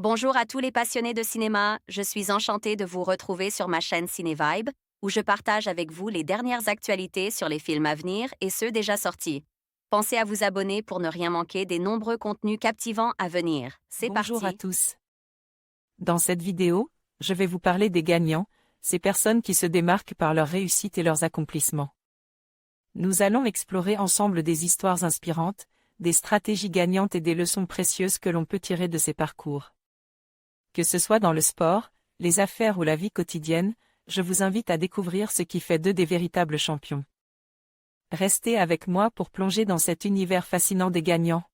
Bonjour à tous les passionnés de cinéma, je suis enchantée de vous retrouver sur ma chaîne CinéVibe, où je partage avec vous les dernières actualités sur les films à venir et ceux déjà sortis. Pensez à vous abonner pour ne rien manquer des nombreux contenus captivants à venir. C'est Bonjour à parti! tous. Dans cette vidéo, je vais vous parler des gagnants, ces personnes qui se démarquent par leur réussite et leurs accomplissements. Nous allons explorer ensemble des histoires inspirantes, des stratégies gagnantes et des leçons précieuses que l'on peut tirer de ces parcours. Que ce soit dans le sport, les affaires ou la vie quotidienne, je vous invite à découvrir ce qui fait d'eux des véritables champions. Restez avec moi pour plonger dans cet univers fascinant des gagnants.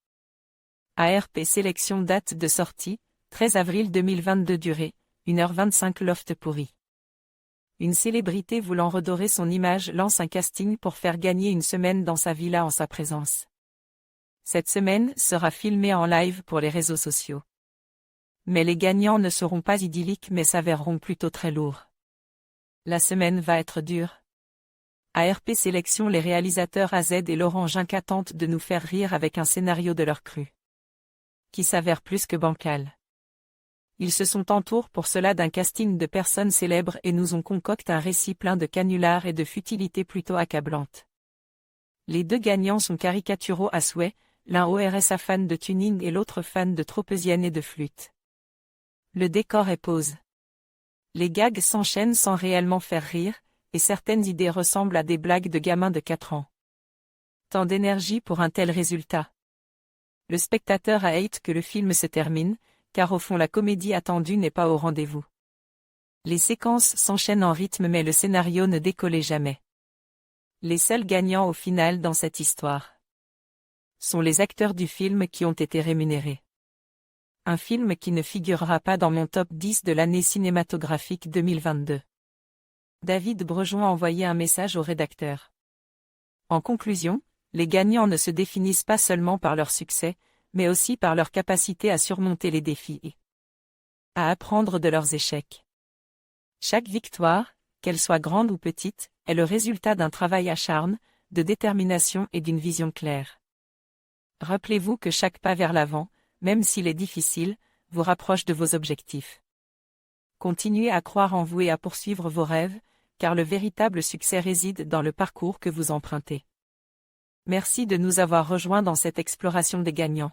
ARP Sélection, date de sortie, 13 avril 2022, durée, 1h25. Loft pourri. Une célébrité voulant redorer son image lance un casting pour faire gagner une semaine dans sa villa en sa présence. Cette semaine sera filmée en live pour les réseaux sociaux. Mais les gagnants ne seront pas idylliques mais s'avéreront plutôt très lourds. La semaine va être dure. ARP Sélection, les réalisateurs AZ et Laurent Ginca tentent de nous faire rire avec un scénario de leur cru, qui s'avère plus que bancal. Ils se sont entourés pour cela d'un casting de personnes célèbres et nous ont concocté un récit plein de canulars et de futilités plutôt accablantes. Les deux gagnants sont caricaturaux à souhait, l'un ORSA fan de tuning et l'autre fan de tropézienne et de flûte. Le décor est pose. Les gags s'enchaînent sans réellement faire rire, et certaines idées ressemblent à des blagues de gamins de 4 ans. Tant d'énergie pour un tel résultat. Le spectateur a hâte que le film se termine, car au fond la comédie attendue n'est pas au rendez-vous. Les séquences s'enchaînent en rythme mais le scénario ne décollait jamais. Les seuls gagnants au final dans cette histoire sont les acteurs du film qui ont été rémunérés. Un film qui ne figurera pas dans mon top 10 de l'année cinématographique 2022. David Brejon a envoyé un message au rédacteur. En conclusion, les gagnants ne se définissent pas seulement par leur succès, mais aussi par leur capacité à surmonter les défis et à apprendre de leurs échecs. Chaque victoire, qu'elle soit grande ou petite, est le résultat d'un travail acharné, de détermination et d'une vision claire. Rappelez-vous que chaque pas vers l'avant, même s'il est difficile, vous rapproche de vos objectifs. Continuez à croire en vous et à poursuivre vos rêves, car le véritable succès réside dans le parcours que vous empruntez. Merci de nous avoir rejoints dans cette exploration des gagnants.